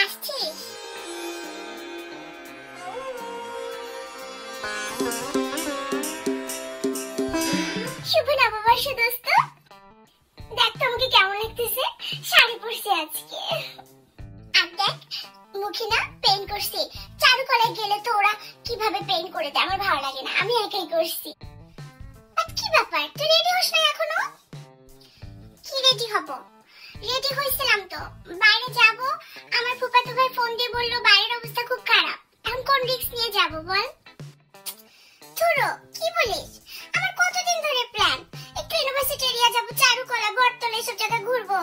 আসছিস? শুভ নববর্ষ দোস্ত। দেখ তো আমাকে কেমন লাগতেছে, শাড়ি পরছি আজকে। আর দেখ মুখে না পেইন্ট করছি। চারুকলায় গেলে তো ওরা কিভাবে পেইন্ট করে দেয় আমার ভালো লাগে না, আমি একাই করছি। কি ব্যাপার, তুই রেডি হস না এখনো? কি রেডি হব? রেডি হইছিলাম তো, বাইরে যাব। আমার ফুফাতো ভাই ফোন দিয়ে বললো বাইরের অবস্থা খুব খারাপ, এখন কোন রিস্ক নিয়ে যাব বল? ধুরো, কি বলিস? আমার কতদিন ধরে প্ল্যান, একটু ইউনিভার্সিটি এরিয়া যাব, চারুকলা, বটতলা এসব জায়গা ঘুরবো।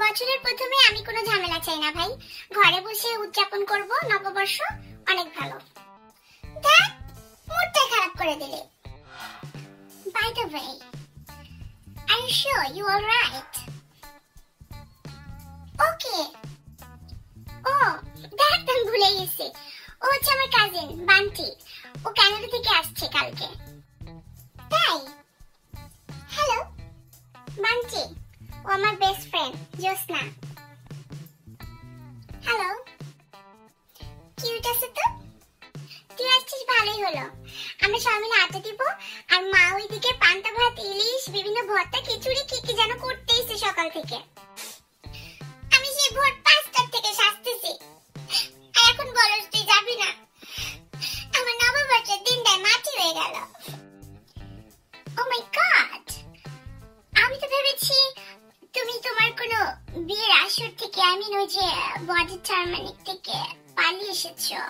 বছরের প্রথমে আমি কোনো ঝামেলা চাই না ভাই, ঘরে বসে উদযাপন করব নববর্ষ, অনেক ভালো। দেখ মুডটা খারাপ করে দিলে। By the way, are you sure you are right? Okay. Oh, দেখ আমি ভুলে গেছি, ও হচ্ছে আমার কাজিন বান্টি। ও কানাডা থেকে আসছে কালকে। তাই? হ্যালো বান্টি, ও আমার বেস্ট ফ্রেন্ড জ্যোৎস্না। হ্যালো, কিউট আছে তো? তুই আসছিস ভালোই হলো, আমরা সবাই মিলে আড্ডা দিব। আর মা ওইদিকে পান্তা ভাত, ইলিশ, বিভিন্ন ভর্তা, খিচুড়ি কি কি যেন করতেইছে সকাল থেকে। আমি সেই ভোর 5টার থেকে সাজতেছি, আর এখন বলস তুই যাবি না? আমার নববর্ষের দিনটাই মাটি হয়ে গেল। ও মাই গড, আমি তো ভেবেছি তুমি তোমার কোনো বিয়ের আসর থেকে, ওই যে বডি টার্মানিক থেকে পালিয়ে এসেছো।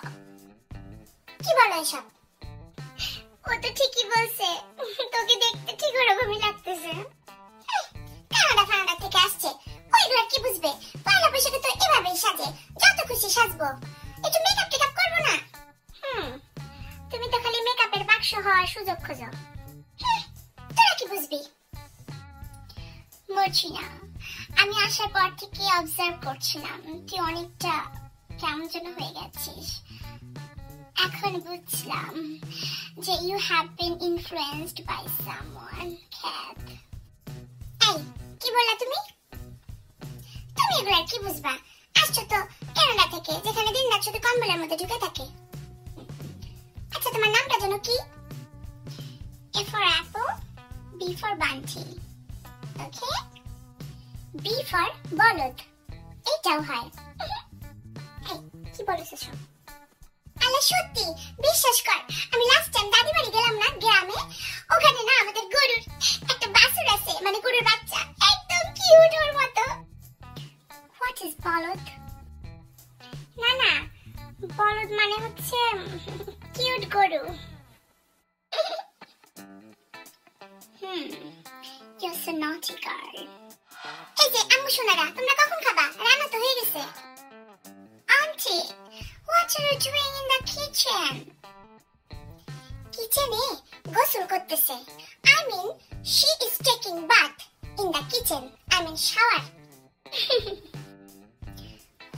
কি বলো এসব? ও তো ঠিকই বলছে, তোকে দেখতে ঠিক ওরকমই লাগতেছে। কানাডা ফানাডা থেকে আসছে, ওইগুলো কি বুঝবে? পয়লা বৈশাখে তো এভাবেই সাজে, যত খুশি সাজবো, একটু মেকআপ টেকআপ করবো না? তুমি তো খালি মেকআপের বাক্স হওয়ার সুযোগ খোঁজো। তোরা কি বুঝবি? বুঝছি না, আমি আসার পর থেকে অবজার্ভ করছিলাম তুই অনেকটা কেমন যেন হয়ে গেছিস। এখন বুঝলাম যে you have been influenced by someone, Kat. এই কি বললা তুমি? তুমি এগুলো কি বুঝবা? আসছো তো কানাডা থেকে, যেখানে দিন রাত শুধু কম্বলের মধ্যে ঢুকে থাকে। আচ্ছা তোমার নামটা যেন কি? A for apple, B for bunty. Okay? B for বলদ, এইটাও হয়। এই কি বলেছো সব? আল্লাহ সত্যি বিশ্বাস কর, আমি লাস্ট টাইম দাদি বাড়ি গেলাম না গ্রামে, ওখানে না আমাদের গরুর একটা বাছুর আছে, মানে গরুর বাচ্চা, একদম কিউট ওর মতো। হোয়াট ইজ বলদ? না না, বলদ মানে হচ্ছে কিউট গরু। You're so naughty girl. এই যে আম্মু সোনারা, তোমরা কখন খাবা? রান্না তো হয়ে গেছে। Aunty, what are you doing in the kitchen? কিচেনে গোসল করতেছে। I mean, she is taking bath in the kitchen. I mean shower.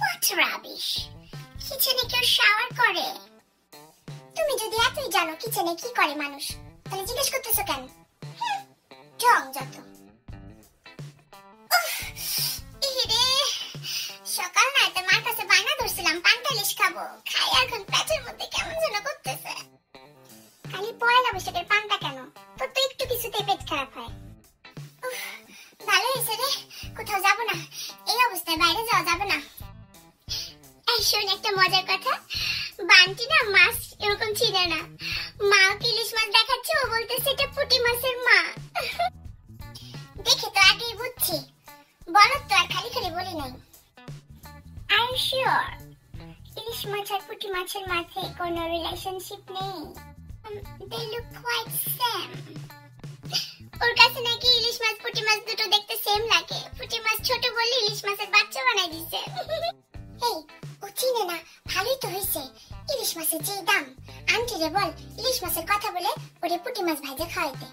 What rubbish? কিচেনে কেউ শাওয়ার করে? তুমি যদি এতই জানো কিচেনে কি করে মানুষ, তাহলে জিজ্ঞেস করতেছো কেন? ঢং যত। সকাল না তো মার কাছে বায়না ধরছিলাম পান্তা ইলিশ খাবো, খাই এখন পেটের মধ্যে কেমন যেন করতেছে। খালি পয়লা বৈশাখের পান্তা কেন, তোর তো একটু কিছুতেই পেট খারাপ হয়। ভালো হয়েছে রে, কোথাও যাবো না, এই অবস্থায় বাইরে যাওয়া যাবে না। এই শোন একটা মজার কথা, বান্টি না মাছ এরকম চিনে না, মা ইলিশ মাছ দেখাচ্ছে, ও বলতেছে এটা পুঁটি মাছের মা। দেখে তো আগেই বুঝছি, বলো তো আর খালি খালি বলি নাই। Are you sure? ইলিশ মাছ আর পুঁটি মাছের মাঝে কোনো রিলেশনশিপ নেই? They look quite same. ওর কাছে নাকি ইলিশ মাছ পুঁটি মাছ দুটো দেখতে সেম লাগে, পুঁটি মাছ ছোট বলে ইলিশ মাছের বাচ্চা বানাই দিছে। এই ও চিনে না, ভালোই তো হয়েছে। ইলিশ মাছের যে দাম, আন্টি রে বল ইলিশ মাছের কথা বলে ওরে পুঁটি মাছ ভাজা খাওয়াইতে।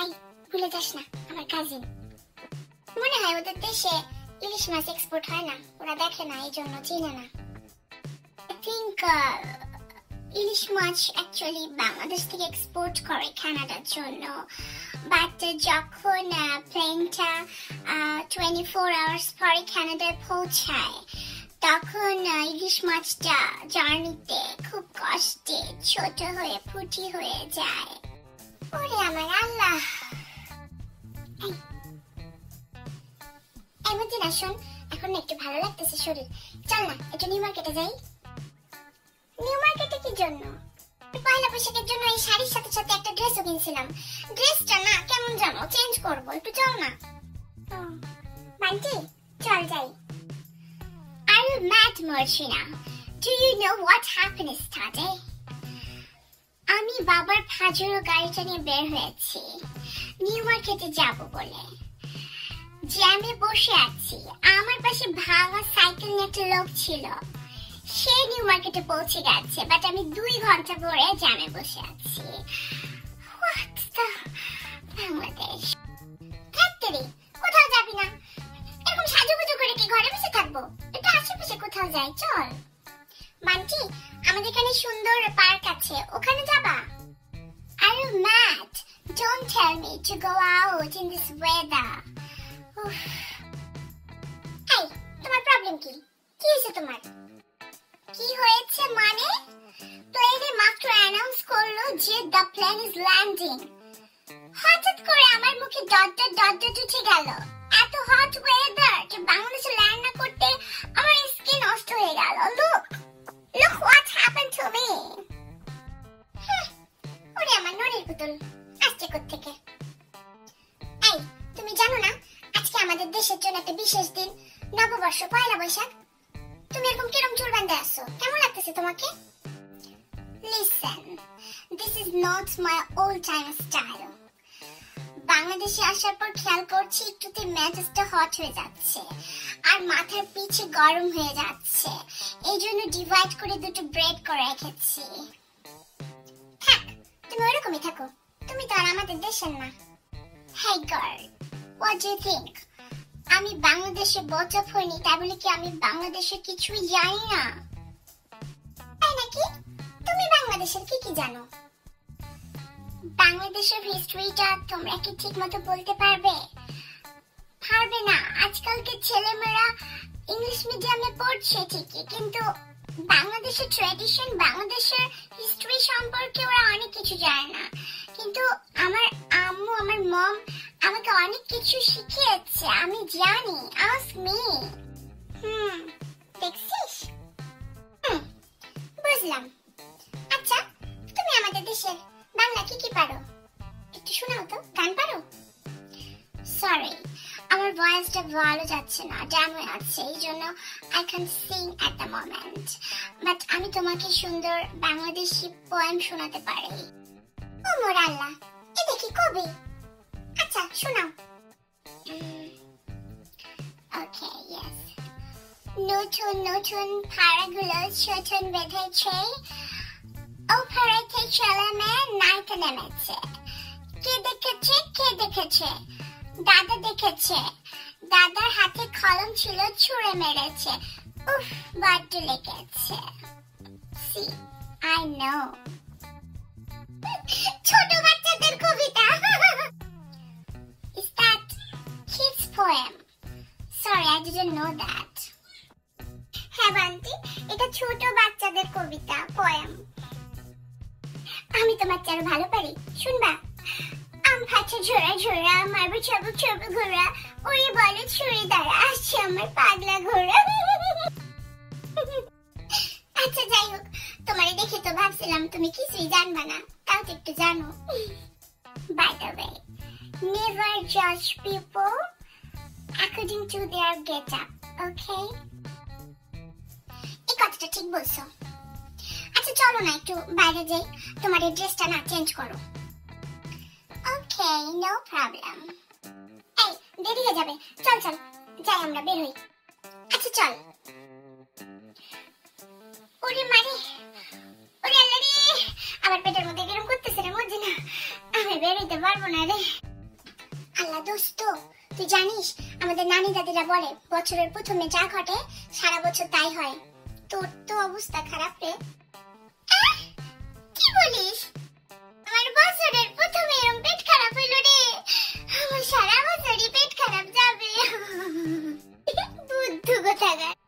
এই ভুলে যাস না, আমার কাজিন। মনে হয় ওদের দেশে ইলিশ মাছ এক্সপোর্ট হয় না, ওরা দেখে না, এই জন্য চিনে না। I think ইলিশ মাছ অ্যাকচুয়ালি বাংলাদেশ থেকে এক্সপোর্ট করে কানাডার জন্য। বাট যখন প্লেনটা 24 আওয়ার্স পরে কানাডায় পৌঁছায় তখন ইলিশ মাছটা জার্নিতে খুব কষ্টে ছোট হয়ে ফুটি হয়ে যায়। ওরে আমার আল্লাহ। এমন না, শোন, এখন একটু ভালো লাগতেছে শরীর, চল না একটু নিউ মার্কেটে যাই। নিউ মার্কেটে কি জন্য? পয়লা বৈশাখের জন্য এই শাড়ির সাথে সাথে একটা ড্রেসও কিনছিলাম। ড্রেসটা না কেমন জানো, চেঞ্জ করবো, একটু চল না। বান্টি চল যাই। Are you mad, Marchina? Do you know what happened yesterday? আমি বাবার ফাজুর গাড়িটা নিয়ে বের হয়েছি নিউ মার্কেটে যাব বলে। জ্যামে বসে আছি, আমার পাশে ভাঙা সাইকেল নিয়ে একটা লোক ছিল, সে নিউ মার্কেটে পৌঁছে গেছে, বাট আমি 2 ঘন্টা পরে জ্যামে বসে আছি। What the Bangladesh. ফ্যাক্টরি কোথাও যাবি না? এরকম সাজুগুজু করে কি ঘরে বসে থাকবো? একটু আশেপাশে কোথাও যাই, চল। বান্টি, আমাদের এখানে সুন্দর পার্ক আছে, ওখানে যাবা? Are you mad? Don't tell me to go out in this weather. এই, তোমার প্রবলেম কি? কি হয়েছে তোমার? কি হয়েছে মানে? প্লেনে মাত্র অ্যানাউন্স করলো যে দ্য প্লেন ইজ ল্যান্ডিং, হঠাৎ করে আমার মুখে ডট ডট ডট ডট উঠে গেল। এত হট ওয়েদার যে বাংলাদেশে ল্যান্ড না করতে আমার স্কিন নষ্ট হয়ে গেল। Look what happened to me. ওরে আমার ননির পুতুল, আসছে কোত্থেকে? এই, তুমি জানো না আজকে আমাদের দেশের জন্য একটা বিশেষ দিন, নববর্ষ, পয়লা বৈশাখ। তুমি এরকম কিরম চুল বাঁধে আসছো, কেমন লাগতেছে তোমাকে? Listen, this is not my old time style. বাংলাদেশে আসার পর খেয়াল করছি একটুতে মেজাজটা হট হয়ে যাচ্ছে আর মাথার পিছে গরম হয়ে যাচ্ছে, এই জন্য ডিভাইড করে 2টো ব্রেড করে রেখেছি। থাক, তুমি ওরকমই থাকো, তুমি তো আর আমাদের দেশের না। Hey girl, what do you think? আমি বাংলাদেশে বড় হইনি, তাই বলে কি আমি বাংলাদেশের কিছুই জানি না? তাই নাকি? তুমি বাংলাদেশের কি কি জানো? বাংলাদেশের হিস্ট্রিটা তোমরা কি ঠিক মতো বলতে পারবে? পারবে না। আজকালকে ছেলেমেয়েরা ইংলিশ মিডিয়ামে পড়ছে ঠিকই, কিন্তু বাংলাদেশের ট্র্যাডিশন, বাংলাদেশের হিস্ট্রি সম্পর্কে ওরা অনেক কিছু জানে না। কিন্তু আমার আম্মু, আমার মম আমাকে অনেক কিছু শিখিয়েছে, আমি জানি। Ask me. দেখছিস? বুঝলাম। আচ্ছা, তুমি আমাদের দেশের বাংলা কি কি পারো? একটু শোনাও তো, গান পারো? সরি, আমার ভয়েসটা ভালো যাচ্ছে না, ড্যাম হয়ে আছে, এই জন্য I can sing at the moment, but আমি তোমাকে সুন্দর বাংলাদেশি পোয়েম শোনাতে পারি। ও মোর আল্লাহ, এটা কি কবি? আচ্ছা শোনাও। ওকে, ইয়েস। নতুন নতুন পাড়াগুলো ছোটন বেঁধেছে, ওপারেতে ছেলে মেয়ে নাইতে নেমেছে। কে দেখেছে? কে দেখেছে? দাদা দেখেছে, দাদার হাতে কলম ছিল, ছুঁড়ে মেরেছে। উফ, বড্ড লেগেছে। See, I know. ছোট বাচ্চাদের কবিতা। Is that kids poem? Sorry, I didn't know that. হ্যাঁ বান্টি, এটা ছোট বাচ্চাদের কবিতা, পোয়েম। আমি তোমার চেয়ে ভালো পারি, শুনবা? আম ফাছে ঝোড়া ঝোড়া, মারবো চাবুক চাবুক ঘোড়া, ওরে বলে ছুরি দ্বারা আসছে আমার পাগলা ঘোড়া। আচ্ছা যাই হোক, তোমারে দেখে তো ভাবছিলাম তুমি কিছুই জানবা না, তাও তো একটু জানো। By the way, never judge people according to their get-up, okay? এই কথাটা ঠিক বলছো। আচ্ছা চলো না একটু বাইরে যাই, তোমার এই ড্রেসটা না চেঞ্জ করো। ওকে, নো প্রবলেম। এই, দেরি হয়ে যাবে, চল চল যাই, আমরা বের হই। আচ্ছা চল। ওরে মারে, ওরে আল্লাহ রে, আমার পেটের মধ্যে গরম করতেছে রে, মধ্যে না আমি বের হইতে পারবো না রে। আল্লাহ দোস্ত, তুই জানিস আমাদের নানি দাদিরা বলে বছরের প্রথমে যা ঘটে সারা বছর তাই হয়। তোর তো অবস্থা খারাপ রে। কি বলিস? আমার বছরের প্রথমে এরকম পেট খারাপ হইল রে, আমার সারা বছরই পেট খারাপ যাবে। বুদ্ধু কোথাকার।